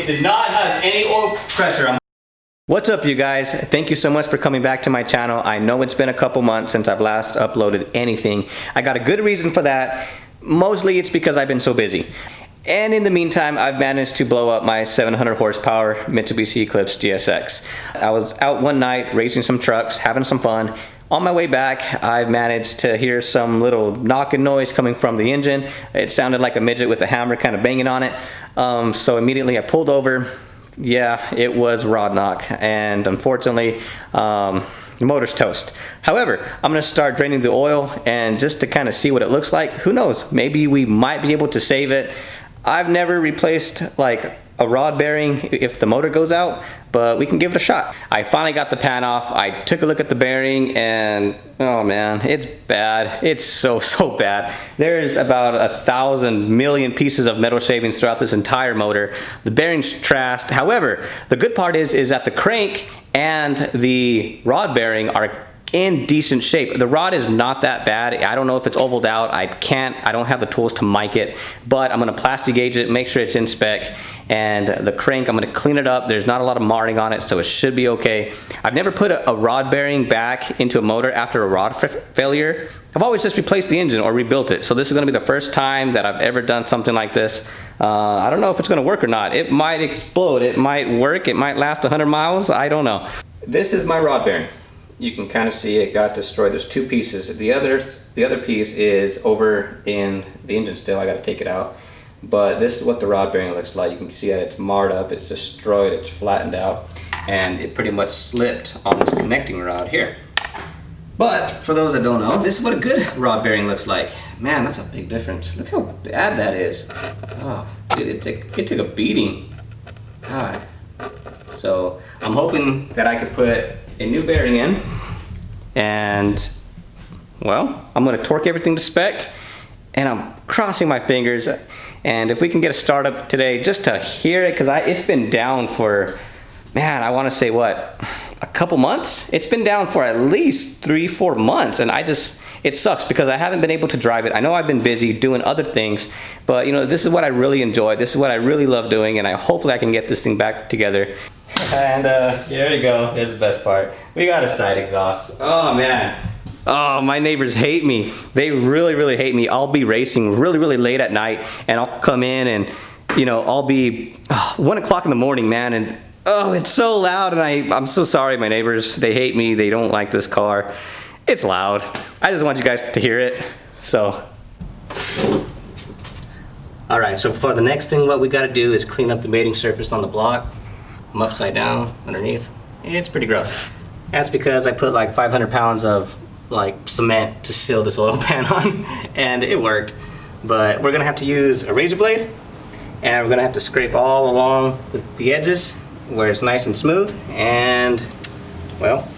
It did not have any oil pressure. What's up, you guys? Thank you so much for coming back to my channel. I know it's been a couple months since I've last uploaded anything. I got a good reason for that. Mostly it's because I've been so busy. And in the meantime, I've managed to blow up my 700 horsepower Mitsubishi Eclipse GSX. I was out one night racing some trucks, having some fun. On my way back, I managed to hear some little knocking noise coming from the engine. It sounded like a midget with a hammer kind of banging on it. So immediately I pulled over. Yeah, it was rod knock, and unfortunately, the motor's toast. However, I'm gonna start draining the oil, and just to kind of see what it looks like, who knows, maybe we might be able to save it. I've never replaced like a rod bearing if the motor goes out, but we can give it a shot. I finally got the pan off. I took a look at the bearing and oh man, it's bad. It's so bad. There's about 1,000 million pieces of metal shavings throughout this entire motor. The bearing's trashed. However, the good part is that the crank and the rod bearing are in decent shape. The rod is not that bad. I don't know if it's ovaled out. I don't have the tools to mic it, but I'm gonna plastic gauge it, make sure it's in spec. And the crank, I'm gonna clean it up. There's not a lot of marring on it, so it should be okay. I've never put a rod bearing back into a motor after a rod failure. I've always just replaced the engine or rebuilt it. So this is gonna be the first time that I've ever done something like this. I don't know if it's gonna work or not. It might explode, it might work, it might last 100 miles, I don't know. This is my rod bearing. You can kind of see it got destroyed. There's two pieces. The other piece is over in the engine still. I got to take it out. But this is what the rod bearing looks like. You can see that it's marred up, it's destroyed, it's flattened out, and it pretty much slipped on this connecting rod here. But for those that don't know, this is what a good rod bearing looks like. Man, that's a big difference. Look how bad that is. Oh, dude, it took a beating. God. So I'm hoping that I could put a new bearing in, and well, I'm gonna torque everything to spec, and I'm crossing my fingers, and if we can get a startup today just to hear it, because it's been down for, man, I want to say what, a couple months? It's been down for at least 3-4 months, and it sucks because I haven't been able to drive it. I know I've been busy doing other things, but you know, this is what I really enjoy. This is what I really love doing, and hopefully I can get this thing back together. And there you go. There's the best part. We got a side exhaust. Oh man. Oh, my neighbors hate me. They really hate me. I'll be racing really late at night, and I'll come in and, you know, I'll be 1 o'clock in the morning, man, and oh, it's so loud, and I'm so sorry, my neighbors. They hate me. They don't like this car. It's loud. I just want you guys to hear it. So all right, so for the next thing, what we got to do is clean up the mating surface on the block. I'm upside down underneath. It's pretty gross. That's because I put like 500 pounds of like cement to seal this oil pan on, and it worked. But we're gonna have to use a razor blade, and we're gonna have to scrape all along the edges where it's nice and smooth, and well,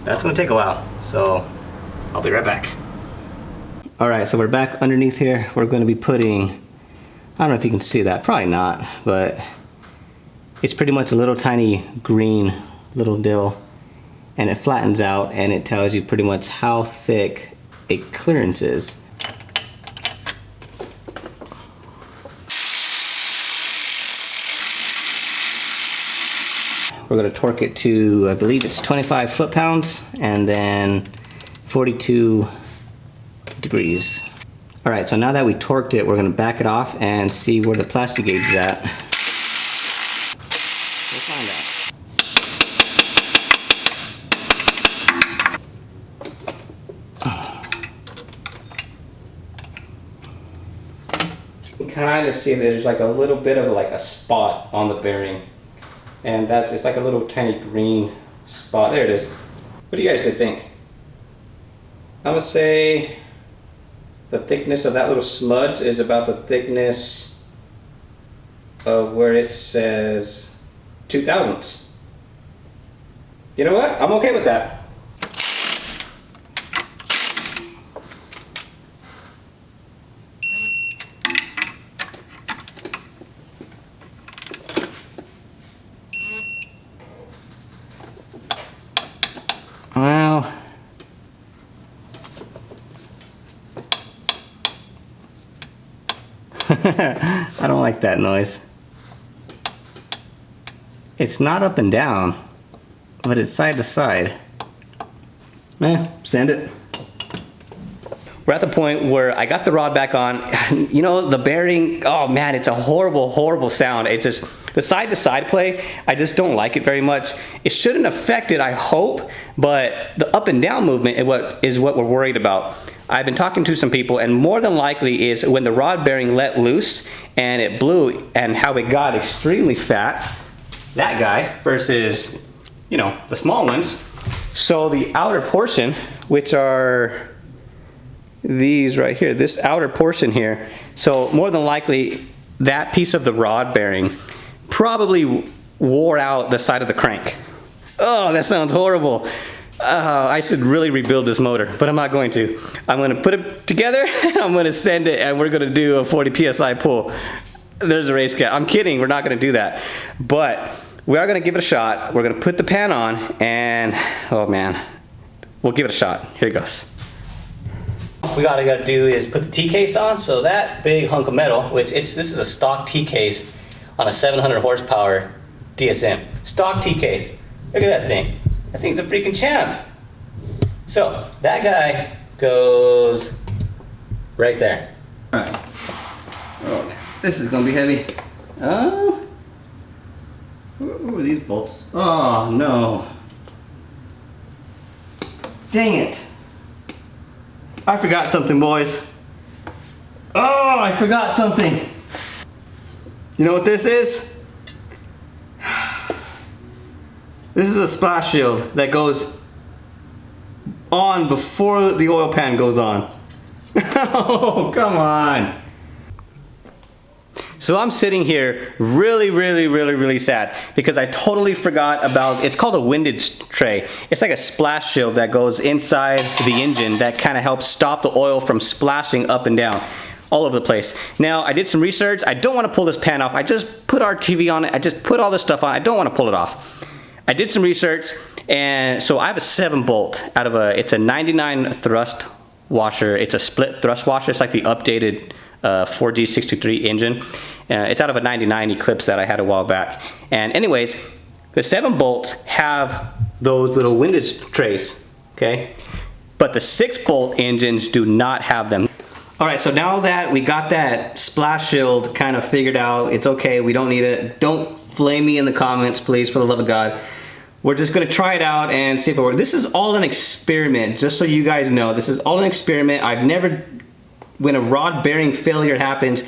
that's gonna take a while. So I'll be right back. All right, so we're back underneath here. We're gonna be putting, I don't know if you can see that, probably not, but it's pretty much a little tiny green little dill, and it flattens out and it tells you pretty much how thick a clearance is. We're going to torque it to, I believe it's 25 foot-pounds, and then 42 degrees. All right, so now that we torqued it, we're going to back it off and see where the plastic gauge is at. You can kind of see there's like a little bit of like a spot on the bearing, and it's like a little tiny green spot. There it is. What do you guys think? I would say the thickness of that little smudge is about the thickness of where it says 2/1000. You know what? I'm okay with that. Well, I don't like that noise. it's not up and down, but it's side to side. Send it. We're at the point where I got the rod back on. You know, the bearing, oh man, it's a horrible, horrible sound. It's just, the side to side play, I just don't like it very much. It shouldn't affect it, I hope, but the up and down movement is what we're worried about. I've been talking to some people, and more than likely is when the rod bearing let loose and it blew, and how it got extremely fat, that guy, versus, you know, the small ones. So the outer portion, which are these right here, this outer portion here, so more than likely that piece of the rod bearing probably wore out the side of the crank. Oh, that sounds horrible. I should really rebuild this motor, but I'm not going to. I'm going to put it together, I'm going to send it, and we're going to do a 40 psi pull. There's a race cat. I'm kidding, we're not going to do that, but we are going to give it a shot. We're going to put the pan on, and oh man, we'll give it a shot. Here it goes. We gotta do is put the T-case on. So that big hunk of metal, which this is a stock T-case on a 700 horsepower DSM. Stock T-case. Look at that thing. That thing's a freaking champ. So that guy goes right there. All right. Oh, this is gonna be heavy. Oh, where were these bolts? Oh no. Dang it. I forgot something, boys. Oh, I forgot something. You know what this is? This is a splash shield that goes on before the oil pan goes on. Oh, come on. So I'm sitting here really sad because I totally forgot about, it's called a windage tray. It's like a splash shield that goes inside the engine that kind of helps stop the oil from splashing up and down all over the place. Now, I did some research. I don't want to pull this pan off. I just put RTV on it. I just put all this stuff on. I don't want to pull it off. I did some research, and so I have a 7-bolt out of it's a 99 thrust washer. It's a split thrust washer. It's like the updated 4G623 engine. It's out of a 99 Eclipse that I had a while back. And anyways, the 7 bolts have those little windage trays, okay? But the 6-bolt engines do not have them. All right, so now that we got that splash shield kind of figured out, it's okay, we don't need it. Don't flame me in the comments, please, for the love of God. We're just gonna try it out and see if it works. This is all an experiment, just so you guys know. This is all an experiment. I've never, when a rod bearing failure happens,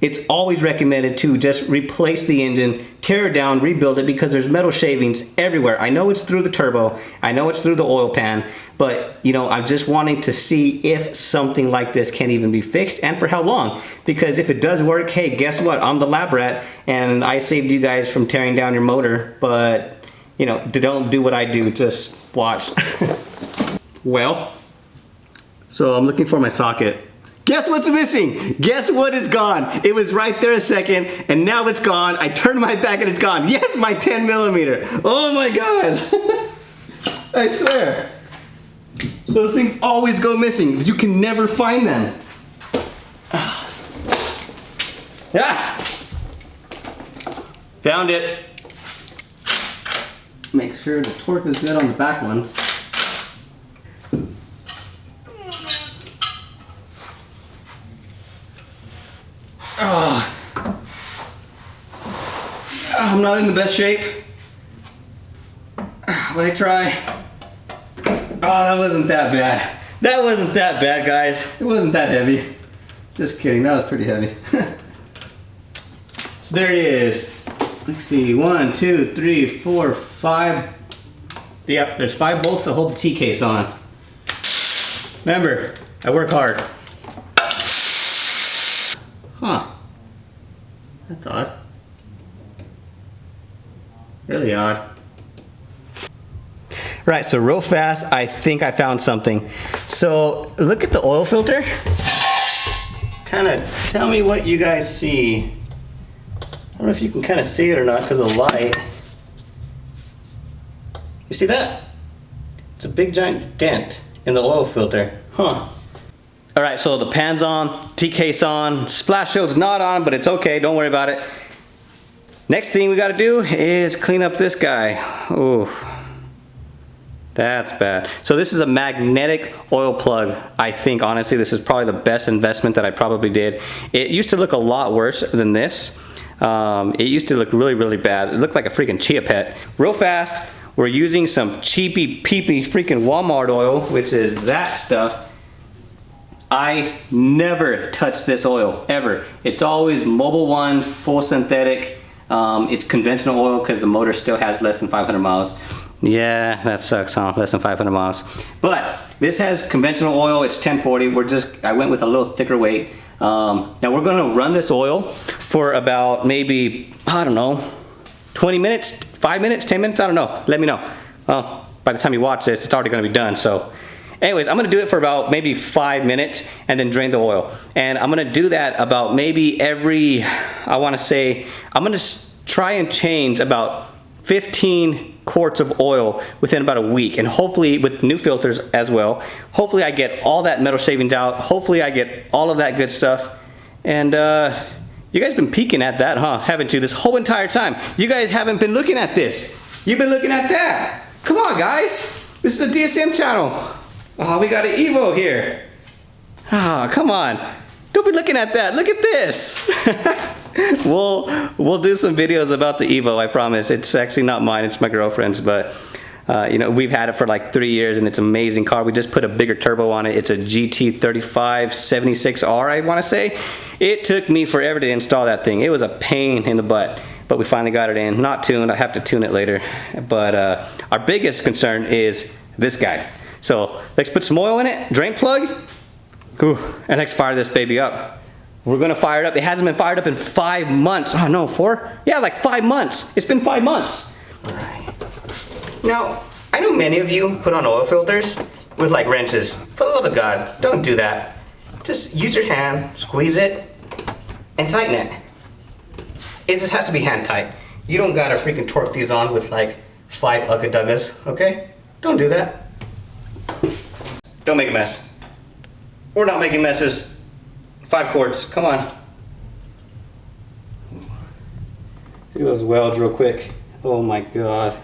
it's always recommended to just replace the engine, tear it down, rebuild it, because there's metal shavings everywhere. I know it's through the turbo, I know it's through the oil pan, but you know, I'm just wanting to see if something like this can even be fixed and for how long. Because if it does work, hey, guess what? I'm the lab rat and I saved you guys from tearing down your motor, but you know, don't do what I do, just watch. Well, so I'm looking for my socket. Guess what's missing? Guess what is gone? It was right there a second, and now it's gone. I turned my back and it's gone. Yes, my 10 millimeter. Oh my God. I swear. Those things always go missing. You can never find them. Ah. Found it. Make sure the torque is good on the back ones. I'm not in the best shape, but I try. Oh, that wasn't that bad. That wasn't that bad, guys. It wasn't that heavy. Just kidding, that was pretty heavy. So there it is. Let's see, 1, 2, 3, 4, 5. Yep, there's 5 bolts to hold the T-case on. Remember, I work hard. Huh. That's odd. Really odd. Right, so real fast, I think I found something. So look at the oil filter. Kind of tell me what you guys see. I don't know if you can kind of see it or not because of the light. You see that? It's a big giant dent in the oil filter. Huh. All right, so the pan's on, T-case on, splash shield's not on, but it's okay, don't worry about it. Next thing we gotta do is clean up this guy. Ooh, that's bad. So this is a magnetic oil plug. I think honestly this is probably the best investment that I probably did. It used to look a lot worse than this. It used to look really, really bad. It looked like a freaking chia pet. Real fast, we're using some cheapy peepy freaking Walmart oil, which is that stuff. I never touch this oil, ever. It's always Mobil 1, full synthetic. It's conventional oil because the motor still has less than 500 miles. Yeah, that sucks, huh? Less than 500 miles. But this has conventional oil, it's 1040. I went with a little thicker weight. Now we're gonna run this oil for about maybe, I don't know, 20 minutes, 5 minutes, 10 minutes, I don't know. Let me know. Well, by the time you watch this, it's already gonna be done, so. Anyways, I'm gonna do it for about maybe 5 minutes and then drain the oil. And I'm gonna do that about maybe every, I wanna say, I'm gonna try and change about 15 quarts of oil within about a week, and hopefully with new filters as well. Hopefully I get all that metal shavings out. Hopefully I get all of that good stuff. And you guys been peeking at that, huh? Haven't you? This whole entire time. You guys haven't been looking at this. You've been looking at that. Come on, guys. This is a DSM channel. Oh, we got an Evo here. Ah, oh, come on. Don't be looking at that. Look at this. We'll do some videos about the Evo, I promise. It's actually not mine, it's my girlfriend's, but you know, we've had it for like 3 years and it's an amazing car. We just put a bigger turbo on it. It's a GT3576R, I want to say. It took me forever to install that thing. It was a pain in the butt, but we finally got it in. Not tuned, I have to tune it later. But our biggest concern is this guy. So let's put some oil in it, drain plug, ooh, and let's fire this baby up. We're gonna fire it up. It hasn't been fired up in 5 months. Oh no, 4? Yeah, like 5 months. It's been 5 months. All right. Now, I know many of you put on oil filters with like wrenches. For the love of God, don't do that. Just use your hand, squeeze it, and tighten it. It just has to be hand tight. You don't gotta freaking torque these on with like 5 ugga-duggas, okay? Don't do that. Don't make a mess. We're not making messes. 5 quarts, come on. Look at those welds real quick. Oh my God.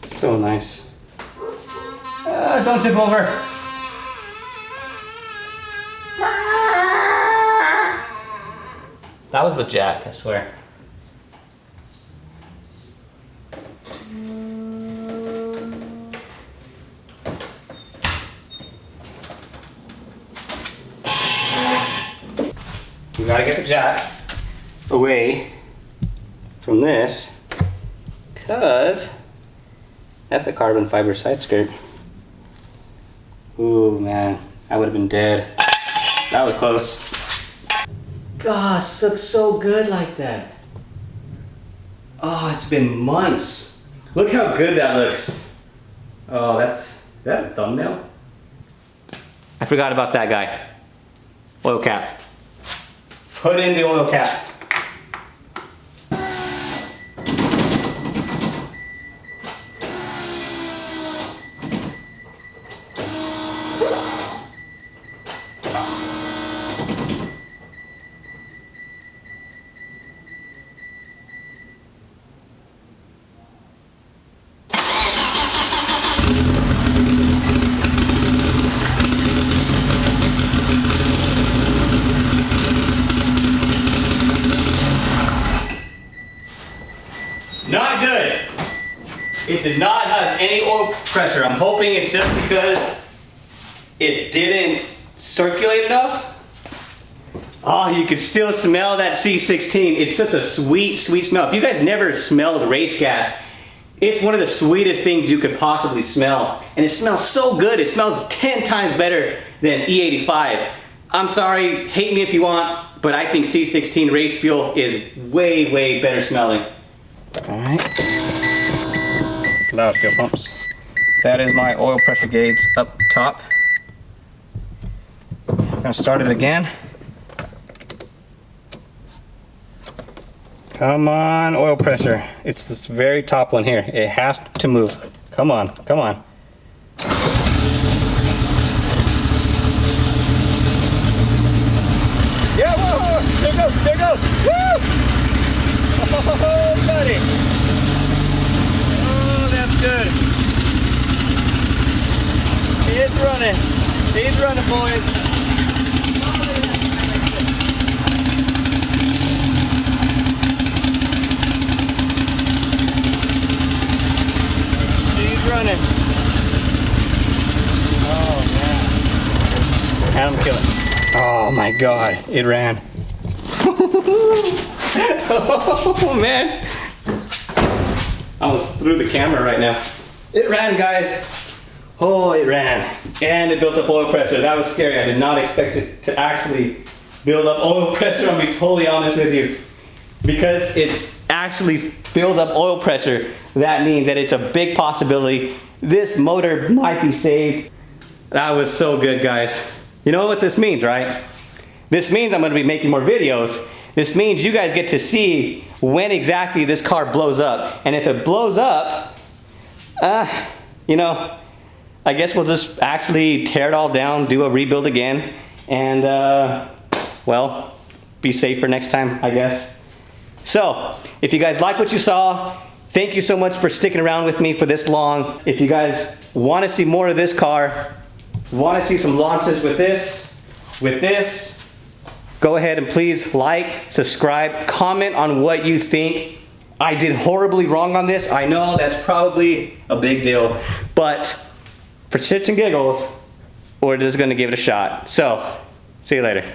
So nice. Don't tip over. That was the jack, I swear. You gotta get the jack away from this, because that's a carbon fiber side skirt. Ooh man, I would have been dead. That was close. Gosh, looks so good like that. Oh, it's been months. Look how good that looks. Oh, that's a thumbnail. I forgot about that guy. Oil cap. Put in the oil cap. Not good. It did not have any oil pressure. I'm hoping it's just because it didn't circulate enough. Oh, you could still smell that C16. It's such a sweet, sweet smell. If you guys never smelled race gas, it's one of the sweetest things you could possibly smell. And it smells so good. It smells 10 times better than E85. I'm sorry, hate me if you want, but I think C16 race fuel is way, way better smelling. Alright. Loud fuel pumps. That is my oil pressure gauge up top. I'm gonna start it again. Come on, oil pressure. It's this very top one here. It has to move. Come on, come on. Yeah, whoa, whoa. There it goes. Woo! Oh, buddy. Oh, that's good. It's running. He's running, boys. He's running. Oh, man. Adam, kill it. Oh, my God. It ran. Oh, man. I almost threw the camera right now. It ran, guys. Oh, it ran. And it built up oil pressure. That was scary. I did not expect it to actually build up oil pressure. I'll be totally honest with you. Because it's actually built up oil pressure, that means that it's a big possibility this motor might be saved. That was so good, guys. You know what this means, right? This means I'm going to be making more videos. This means you guys get to see when exactly this car blows up. And if it blows up, you know, I guess we'll just actually tear it all down, do a rebuild again, and well, be safe for next time, I guess. So, if you guys like what you saw, thank you so much for sticking around with me for this long. If you guys want to see more of this car, want to see some launches with this, go ahead and please like, subscribe, comment on what you think. I did horribly wrong on this. I know that's probably a big deal, but for shits and giggles, we're just gonna give it a shot. So, see you later.